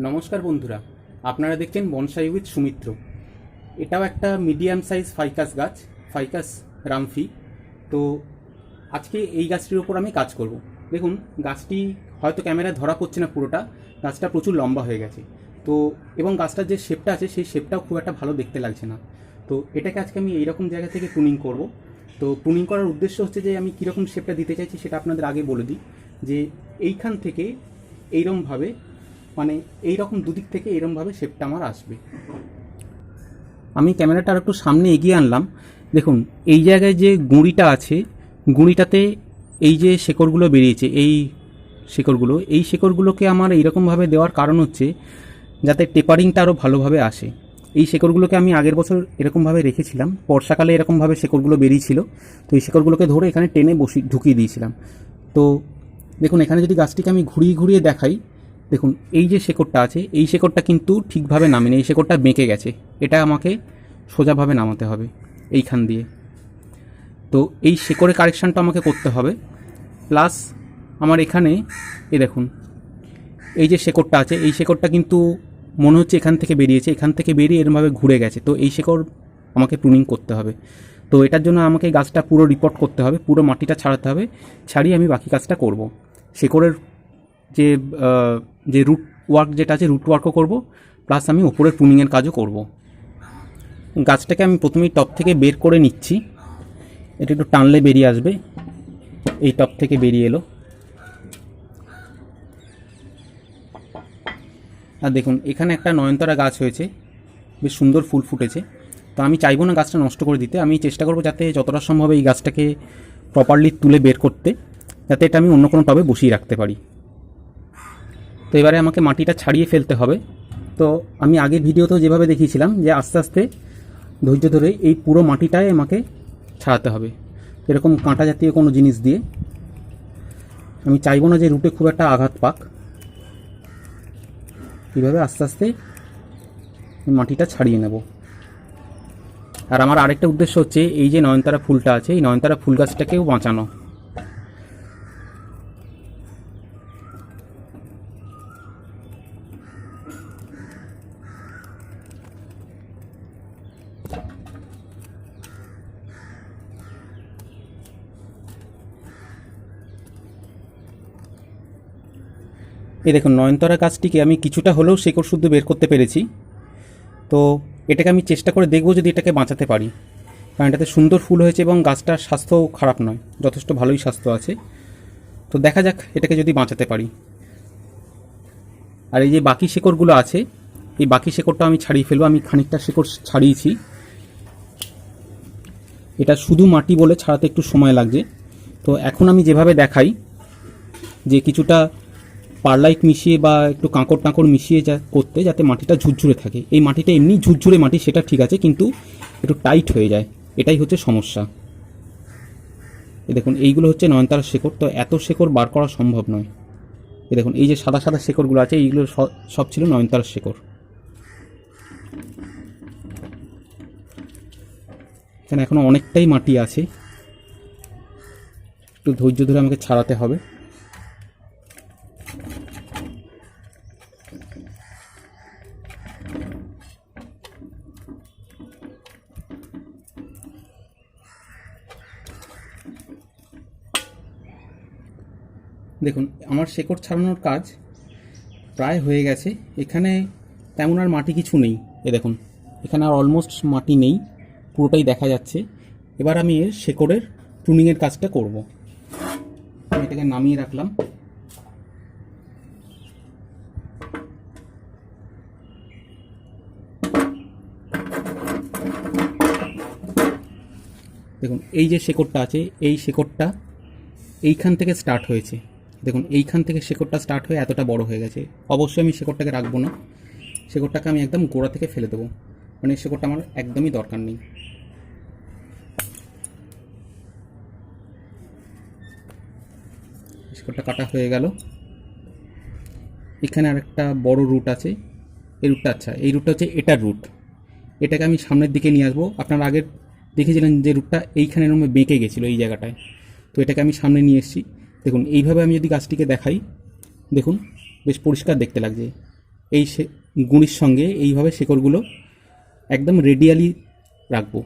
নমস্কার বন্ধুরা, আপনারা দেখছেন বনসাই উইথ সুমিত্র। এটাও একটা মিডিয়াম সাইজ ফাইকাস গাছ, ফাইকাস রামফি। তো আজকে এই গাছটির উপর আমি কাজ করব। দেখুন, গাছটি হয়তো ক্যামেরায় ধরা পড়ছে না পুরোটা, গাছটা প্রচুর লম্বা হয়ে গেছে। তো এবং গাছটার যে শেপটা আছে সেই শেপটাও খুব একটা ভালো দেখতে লাগছে না। তো এটাকে আজকে আমি এইরকম জায়গা থেকে প্রুনিং করব। তো প্রুনিং করার উদ্দেশ্য হচ্ছে যে আমি কীরকম শেপটা দিতে চাইছি সেটা আপনাদের আগে বলে দিই। যে এইখান থেকে এইরকমভাবে, মানে এইরকম দুদিক থেকে এরকমভাবে শেপটা আমার আসবে। আমি ক্যামেরাটা আর একটু সামনে এগিয়ে আনলাম। দেখুন, এই জায়গায় যে গুঁড়িটা আছে, গুঁড়িটাতে এই যে শেকড়গুলো বেরিয়েছে, এই শেকড়গুলোকে আমার এইরকমভাবে দেওয়ার কারণ হচ্ছে যাতে টেপারিংটা আরও ভালোভাবে আসে। এই শেকড়গুলোকে আমি আগের বছর এরকমভাবে রেখেছিলাম, বর্ষাকালে এরকমভাবে শেকড়গুলো বেরিয়েছিল। তো এই শেকড়গুলোকে ধরে এখানে টেনে ঢুকিয়ে দিয়েছিলাম। তো দেখুন, এখানে যদি গাছটিকে আমি ঘুরিয়ে ঘুরিয়ে দেখাই, দেখুন এই যে শেকড়টা আছে, এই শেকড়টা কিন্তু ঠিকভাবে নামেনি, এই শেকড়টা বেঁকে গেছে। এটা আমাকে সোজাভাবে নামাতে হবে এইখান দিয়ে। তো এই শেকড়ের কারেকশানটা আমাকে করতে হবে। প্লাস আমার এখানে দেখুন, এই যে শেকড়টা আছে, এই শেকড়টা কিন্তু মনে হচ্ছে এখান থেকে বেরিয়েছে, এখান থেকে বেরিয়ে এরমভাবে ঘুরে গেছে। তো এই শেকড় আমাকে প্রুনিং করতে হবে। তো এটার জন্য আমাকে গাছটা পুরো রিপোর্ট করতে হবে, পুরো মাটিটা ছাড়াতে হবে, ছাড়িয়ে আমি বাকি কাজটা করব। শেকড়ের যে যে রুট ওয়ার্ক যেটা আছে, রুট ওয়ার্কও করব, প্লাস আমি ওপরের প্রুনিংয়ের কাজও করব। গাছটাকে আমি প্রথমেই টপ থেকে বের করে নিচ্ছি। এটা একটু টানলে বেরিয়ে আসবে, এই টপ থেকে বেরিয়ে এলো। আর দেখুন, এখানে একটা নয়নতারা গাছ হয়েছে, বেশ সুন্দর ফুল ফুটেছে। তো আমি চাইবো না গাছটা নষ্ট করে দিতে, আমি চেষ্টা করব যাতে যতটা সম্ভব এই গাছটাকে প্রপারলি তুলে বের করতে, যাতে এটা আমি অন্য কোনো টবে বসিয়ে রাখতে পারি। তো এবারে আমাকে মাটিটা ছাড়িয়ে ফেলতে হবে। তো আমি আগের ভিডিওতেও যেভাবে দেখিয়েছিলাম যে আস্তে আস্তে ধৈর্য ধরে এই পুরো মাটিটাই আমাকে ছাড়াতে হবে, এরকম কাঁটা জাতীয় কোনো জিনিস দিয়ে। আমি চাইবো না যে রুটে খুব একটা আঘাত পাক। এইভাবে আস্তে আস্তে মাটিটা ছাড়িয়ে নেব। আর আমার আরেকটা উদ্দেশ্য হচ্ছে এই যে নয়নতারা ফুলটা আছে, এই নয়নতারা ফুল গাছটাকেও বাঁচানো। এই দেখুন, নয়নতারা গাছটিকে আমি কিছুটা হলেও শেকড় শুদ্ধ বের করতে পেরেছি। তো এটাকে আমি চেষ্টা করে দেখব যদি এটাকে বাঁচাতে পারি, কারণ এটাতে সুন্দর ফুল হয়েছে এবং গাছটার স্বাস্থ্যও খারাপ নয়, যথেষ্ট ভালোই স্বাস্থ্য আছে। তো দেখা যাক এটাকে যদি বাঁচাতে পারি। আর এই যে বাকি শেকড়গুলো আছে, এই বাকি শেকড়টা আমি ছাড়িয়ে ফেলবো। আমি খানিকটা শেকড় ছাড়িয়েছি, এটা শুধু মাটি বলে ছাড়াতে একটু সময় লাগছে। তো এখন আমি যেভাবে দেখাই যে কিছুটা পারলাইট মিশিয়ে বা একটু কাঁকড় টাঁকড় মিশিয়ে করতে, যাতে মাটিটা ঝুরঝুরে থাকে। এই মাটিটা এমনি ঝুরঝুরে মাটি, সেটা ঠিক আছে, কিন্তু একটু টাইট হয়ে যায়, এটাই হচ্ছে সমস্যা। এই দেখুন, এইগুলো হচ্ছে নয়নতারার শেকড়। তো এত শেকড় বার করা সম্ভব নয়। এই দেখুন, এই যে সাদা সাদা শেকড়গুলো আছে, এইগুলো সব ছিল নয়নতারার শেকড়। এখানে এখনো অনেকটাই মাটি আছে, একটু ধৈর্য ধরে আমাকে ছাড়াতে হবে। দেখুন, আমার শেকড় ছাড়ানোর কাজ প্রায় হয়ে গেছে। এখানে তেমন আর মাটি কিছু নেই। দেখুন, এখানে আর অলমোস্ট মাটি নেই, পুরোটাই দেখা যাচ্ছে। এবার আমি এর শেকড়ের প্রুনিংয়ের কাজটা করব। আমি এটাকে নামিয়ে রাখলাম। দেখুন, এই যে শেকড়টা আছে, এই শেকড়টা এইখান থেকে স্টার্ট হয়েছে। দেখুন, এইখান থেকে শেকড়টা স্টার্ট হয়ে এতটা বড় হয়ে গেছে। অবশ্যই আমি শেকড়টাকে রাখবো না, শেকড়টাকে আমি একদম গোড়া থেকে ফেলে দেবো, মানে শেকড়টা আমার একদমই দরকার নেই। শেকড়টা কাটা হয়ে গেল। এখানে আরেকটা বড় রুট আছে, এই রুটটা, আচ্ছা এই রুটটা হচ্ছে এটার রুট। এটাকে আমি সামনের দিকে নিয়ে আসবো। আপনারা আগের দেখেছিলেন যে রুটটা এইখানে এরকম বেঁকে গেছিলো এই জায়গাটায়, তো এটাকে আমি সামনে নিয়ে এসেছি। দেখুন, এইভাবে আমি যদি গাছটিকে দেখাই, দেখুন বেশ পরিষ্কার দেখতে লাগছে। এই গুঁড়ির সঙ্গে এইভাবে শেকড়গুলো একদম রেডিয়ালি রাখবো।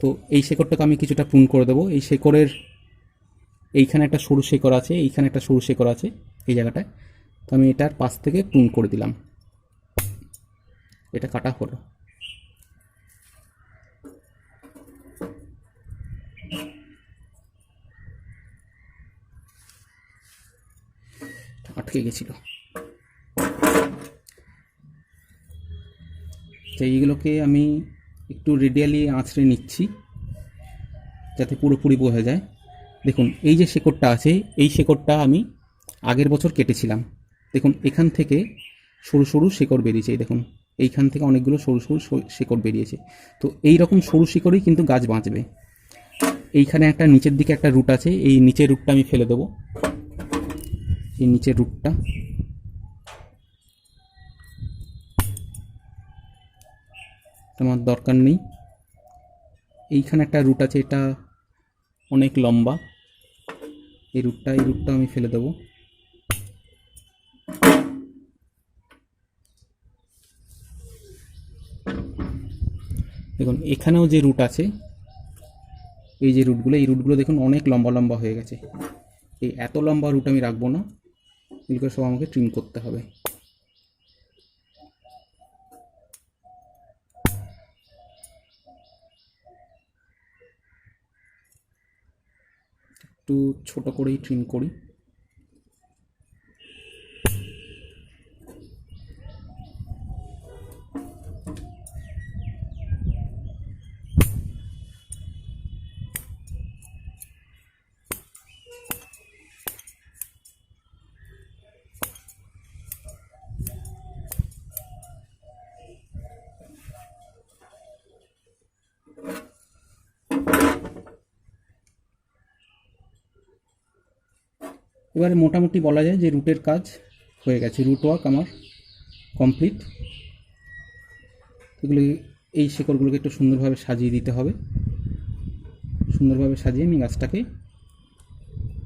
তো এই শেকড়টাকে আমি কিছুটা প্রুন করে দেবো। এই শেকড়ের এইখানে একটা সরু শেকড় আছে, এইখানে একটা সরু শেকড় আছে এই জায়গাটায়। তো আমি এটার পাশ থেকে প্রুন করে দিলাম, এটা কাটা হলো। আটকে গেছিল। তো এইগুলোকে আমি একটু রেডিয়ালি আঁচড়ে নিচ্ছি যাতে পুরোপুরি বোঝা যায়। দেখুন এই যে শেকড়টা আছে, এই শেকড়টা আমি আগের বছর কেটেছিলাম। দেখুন এখান থেকে সরু সরু শেকড় বেরিয়েছে, দেখুন এইখান থেকে অনেকগুলো সরু সরু শেকড় বেরিয়েছে। তো এই রকম সরু শিকড়েই কিন্তু গাছ বাঁচবে। এইখানে একটা নিচের দিকে একটা রুট আছে, এই নিচের রুটটা আমি ফেলে দেবো। এই নিচের রুটটা আমার দরকার নেই। এইখানে একটা রুট আছে, এটা অনেক লম্বা, এই রুটটা আমি ফেলে দেবো। দেখুন এখানেও যে রুট আছে, এই যে রুটগুলো, এই রুটগুলো দেখুন অনেক লম্বা লম্বা হয়ে গেছে। এই এত লম্বা রুট আমি রাখবো না, এগুলো সব আমাকে ট্রিম করতে হবে। একটু ছোট করেই ট্রিম করি। এবারে মোটামুটি বলা যায় যে রুটের কাজ হয়ে গেছে, রুট ওয়ার্ক আমার কমপ্লিট। এগুলো এই শেকড়গুলোকে একটু সুন্দরভাবে সাজিয়ে দিতে হবে। সুন্দরভাবে সাজিয়ে আমি গাছটাকে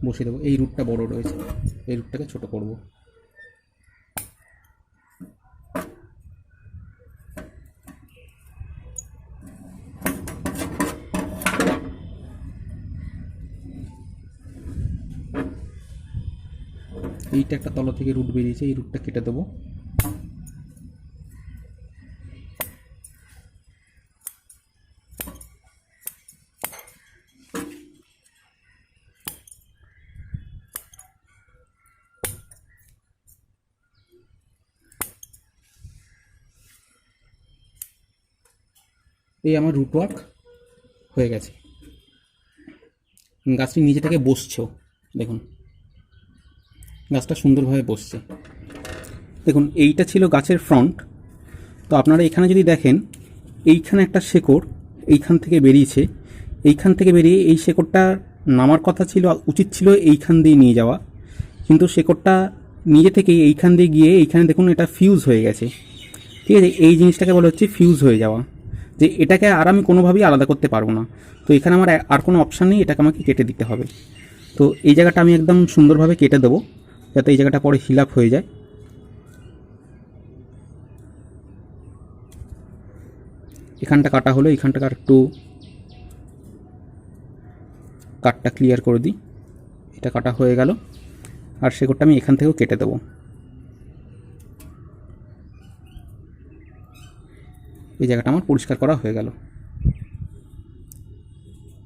বসিয়ে দেবো। এই রুটটা বড় রয়েছে, এই রুটটাকে ছোট করব। এইটা একটা তলা থেকে রুট বেরিয়েছে, এই রুটটা কেটে দেবো। এই আমার রুট ওয়ার্ক হয়ে গেছে। গাছটি নিজে থেকে বসছেও, দেখুন গাছটা সুন্দরভাবে বসছে। দেখুন এইটা ছিল গাছের ফ্রন্ট। তো আপনারা এখানে যদি দেখেন, এইখানে একটা শেকড় এইখান থেকে বেরিয়েছে, এইখান থেকে বেরিয়ে এই শেকড়টা নামার কথা ছিল, উচিত ছিল এইখান দিয়ে নিয়ে যাওয়া, কিন্তু শেকড়টা নিজে থেকেই এইখান দিয়ে গিয়ে এইখানে দেখুন এটা ফিউজ হয়ে গেছে। ঠিক আছে, এই জিনিসটাকে বলা হচ্ছে ফিউজ হয়ে যাওয়া, যে এটাকে আর আমি কোনোভাবেই আলাদা করতে পারবো না। তো এখানে আমার আর কোনো অপশান নেই, এটাকে আমাকে কেটে দিতে হবে। তো এই জায়গাটা আমি একদম সুন্দরভাবে কেটে দেবো যাতে এই জায়গাটা পরে হিল আপ হয়ে যায়। এখানটা কাটা হলো, এইখানটাকে আর একটু কাটটা ক্লিয়ার করে দিই। এটা কাটা হয়ে গেল, আর শেকড়টা আমি এখান থেকেও কেটে দেবো। এই জায়গাটা আমার পরিষ্কার করা হয়ে গেল।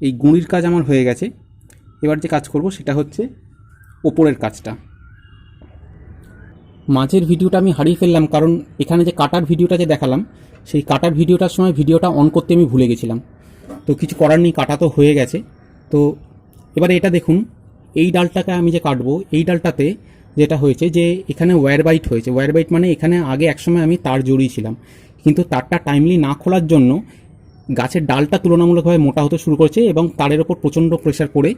এই গুঁড়ির কাজ আমার হয়ে গেছে। এবার যে কাজ করব সেটা হচ্ছে ওপরের কাজটা। মাঝের ভিডিওটা আমি হারিয়ে ফেললাম, কারণ এখানে যে কাটার ভিডিওটা যে দেখালাম, সেই কাটার ভিডিওটার সময় ভিডিওটা অন করতে আমি ভুলে গেছিলাম। তো কিছু করার নেই, কাটা তো হয়ে গেছে। তো এবারে এটা দেখুন, এই ডালটাকে আমি যে কাটবো, এই ডালটাতে যেটা হয়েছে যে এখানে ওয়্যার বাইট হয়েছে। ওয়্যার বাইট মানে এখানে আগে একসময় আমি তার জড়িয়েছিলাম, কিন্তু তারটা টাইমলি না খোলার জন্য গাছের ডালটা তুলনামূলকভাবে মোটা হতে শুরু করেছে এবং তারের ওপর প্রচণ্ড প্রেশার পড়ে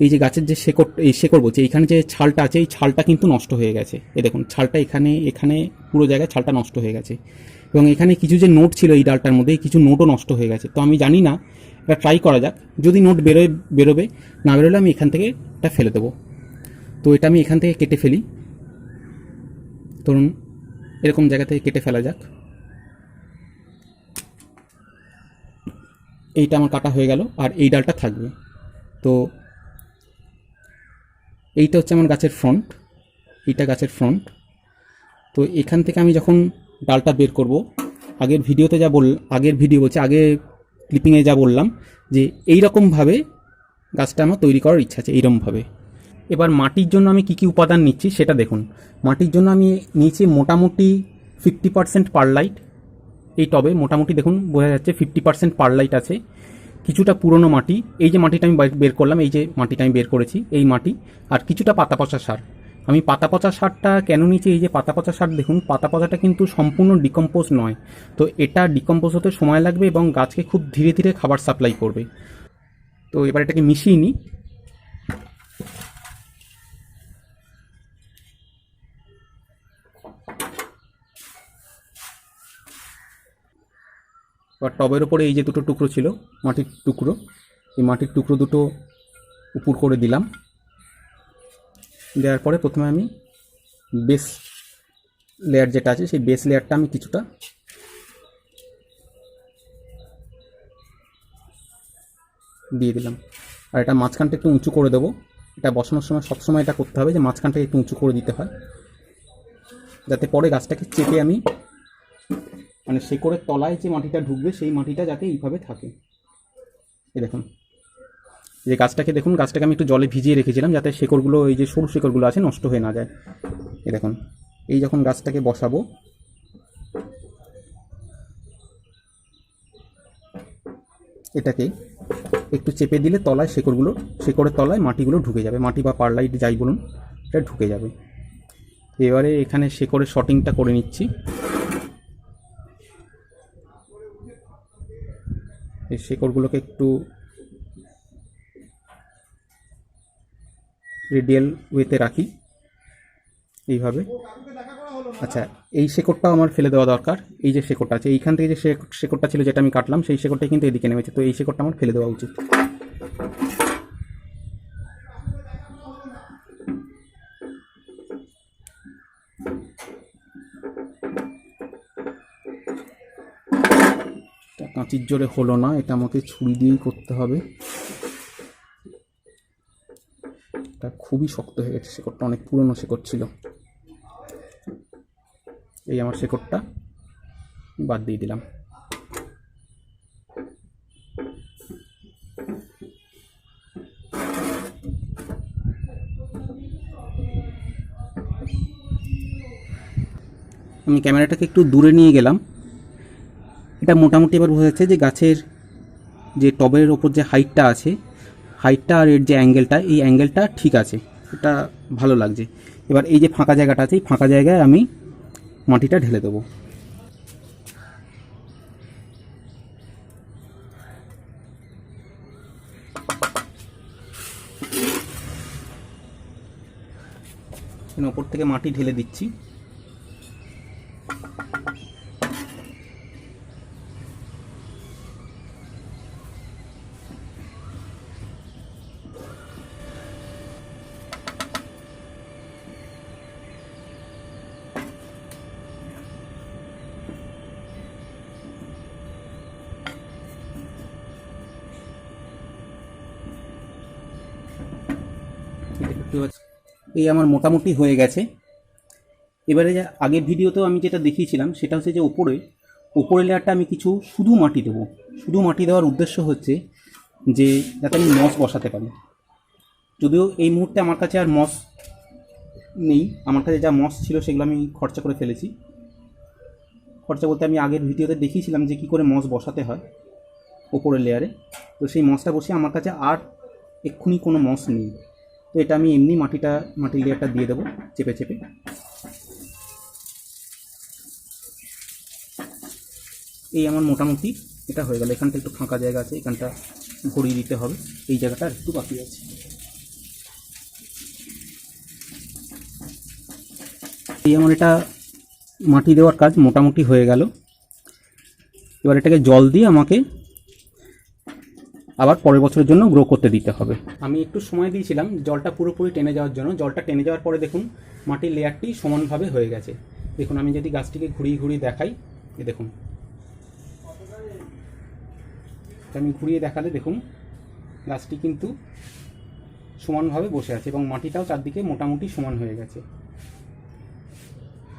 এই যে গাছের যে শেকড় বলছে, এইখানে যে ছালটা আছে, এই ছালটা কিন্তু নষ্ট হয়ে গেছে। এই দেখুন ছালটা এখানে পুরো জায়গায় ছালটা নষ্ট হয়ে গেছে, এবং এখানে কিছু যে নোট ছিল এই ডালটার মধ্যে, কিছু নোটও নষ্ট হয়ে গেছে। তো আমি জানি না, এটা ট্রাই করা যাক, যদি নোট বেরোবে, না বেরোলে আমি এখান থেকে এটা ফেলে দেবো। তো এটা আমি এখান থেকে কেটে ফেলি। ধরুন এরকম জায়গা থেকে কেটে ফেলা যাক। এইটা আমার কাটা হয়ে গেল, আর এই ডালটা থাকবে। তো এইটা হচ্ছে আমার গাছের ফ্রন্ট, এইটা গাছের ফ্রন্ট। তো এখান থেকে আমি যখন ডালটা বের করব, আগের ভিডিও বলছে, আগে ক্লিপিংয়ে যা বললাম যে এই রকমভাবে গাছটা আমার তৈরি করার ইচ্ছা আছে, এইরকমভাবে। এবার মাটির জন্য আমি কী কী উপাদান নিচ্ছি সেটা দেখুন। মাটির জন্য আমি নিয়েছি মোটামুটি 50% পারলাইট। এই টবে মোটামুটি দেখুন বোঝা যাচ্ছে 50% পারলাইট আছে। কিছুটা পুরনো মাটি, এই যে মাটিটা আমি বের করলাম, এই যে মাটিটা আমি বের করেছি, এই মাটি। আর কিছুটা পাতা পচা সার। আমি পাতা পচা সারটা কেন নিচ্ছি, এই যে পাতা পচা সার দেখুন, পাতা পচাটা কিন্তু সম্পূর্ণ ডিকম্পোজ নয়, তো এটা ডিকম্পোজ হতে সময় লাগবে এবং গাছকে খুব ধীরে ধীরে খাবার সাপ্লাই করবে। তো এবার এটাকে মিশিয়ে নিই। এবার টবের ওপরে এই যে দুটো টুকরো ছিল, মাটির টুকরো, এই মাটির টুকরো দুটো উপর করে দিলাম। দেওয়ার পরে প্রথমে আমি বেস লেয়ার যেটা আছে, সেই বেস লেয়ারটা আমি কিছুটা দিয়ে দিলাম। আর এটা মাঝখানটা একটু উঁচু করে দেবো। এটা বসানোর সময় সবসময় এটা করতে হবে যে মাঝখানটা একটু উঁচু করে দিতে হয়, যাতে পরে গাছটাকে চেপে আমি, মানে শেকড়ের তলায় যে মাটিটা ঢুকবে সেই মাটিটা যাতে এইভাবে থাকে। এই দেখুন, যে গাছটাকে দেখুন, গাছটাকে আমি একটু জলে ভিজিয়ে রেখেছিলাম যাতে শেকড়গুলো, এই যে সরু শেকড়গুলো আছে, নষ্ট হয়ে না যায়। এই দেখুন, এই যখন গাছটাকে বসাবো, এটাকে একটু চেপে দিলে তলায় শেকড়ের তলায় মাটিগুলো ঢুকে যাবে, মাটি বা পারলাইট যাই বলুন, এটা ঢুকে যাবে। এবারে এখানে শেকড়ের শর্টিংটা করে নিচ্ছি। এই শেকড়গুলোকে একটু রেডিয়াল ওয়েতে রাখি এইভাবে। আচ্ছা, এই শেকড়টাও আমার ফেলে দেওয়া দরকার। এই যে শেকড়টা আছে, এইখান থেকে যে শেকড়টা ছিল যেটা আমি কাটলাম, সেই শেকড়টাই কিন্তু এদিকে নেমেছে, তো এই শেকড়টা আমার ফেলে দেওয়া উচিত। কাঁচির জোরে হলো না, এটা আমাকে ছুরি দিয়েই করতে হবে। এটা খুবই শক্ত হয়ে গেছে, শেকড়টা অনেক পুরনো শেকড় ছিল। এই আমার শেকড়টা বাদ দিয়ে দিলাম। আমি ক্যামেরাটাকে একটু দূরে নিয়ে গেলাম। এটা মোটামুটি এবার বোঝা যাচ্ছে যে গাছের যে টবের ওপর যে হাইটটা আছে, হাইটটা আর এর যে অ্যাঙ্গেলটা, এই অ্যাঙ্গেলটা ঠিক আছে, এটা ভালো লাগছে। এবার এই যে ফাঁকা জায়গাটা আছে, এই ফাঁকা জায়গায় আমি মাটিটা ঢেলে দেবো। ওপর থেকে মাটি ঢেলে দিচ্ছি। এই আমার মোটামুটি হয়ে গেছে। এবারে যে আগের ভিডিওতেও আমি যেটা দেখিয়েছিলাম সেটা হচ্ছে যে উপরে লেয়ারটা আমি কিছু শুধু মাটি দেবো। শুধু মাটি দেওয়ার উদ্দেশ্য হচ্ছে যে যাতে আমি মস বসাতে পারি। যদিও এই মুহূর্তে আমার কাছে আর মস নেই, আমার কাছে যা মস ছিল সেগুলো আমি খরচা করে ফেলেছি। খরচা বলতে আমি আগের ভিডিওতে দেখিয়েছিলাম যে কী করে মস বসাতে হয় ওপরের লেয়ারে, তো সেই মসটা বসে আমার কাছে আর এক্ষুনি কোনো মস নেই। তো এটা আমি এমনি মাটির লেয়ারটা দিয়ে দেবো চেপে চেপে। এই আমার মোটামুটি এটা হয়ে গেল। এখানটা একটু ফাঁকা জায়গা আছে, এখানটা ভরিয়ে দিতে হবে, এই জায়গাটা একটু বাকি আছে। এই আমার এটা মাটি দেওয়ার কাজ মোটামুটি হয়ে গেল। এবার এটাকে জল দিয়ে আমাকে আবার পরের বছরের জন্য গ্রো করতে দিতে হবে। আমি একটু সময় দিয়েছিলাম জলটা পুরোপুরি টেনে যাওয়ার জন্য। জলটা টেনে যাওয়ার পরে দেখুন মাটির লেয়ারটি সমানভাবে হয়ে গেছে। দেখুন আমি যদি গাছটিকে ঘুরিয়ে ঘুরিয়ে দেখাই, দেখুন আমি ঘুরিয়ে দেখালে দেখুন গাছটি কিন্তু সমানভাবে বসে আছে এবং মাটিটাও চারদিকে মোটামুটি সমান হয়ে গেছে।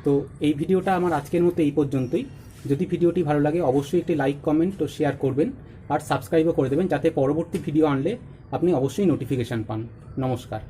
তো এই ভিডিওটা আমার আজকের মতো এই পর্যন্তই। যদি ভিডিওটি ভালো লাগে অবশ্যই একটি লাইক, কমেন্ট ও শেয়ার করবেন, আর সাবস্ক্রাইবও করে দেবেন যাতে পরবর্তী ভিডিও আনলে আপনি অবশ্যই নোটিফিকেশান পান। নমস্কার।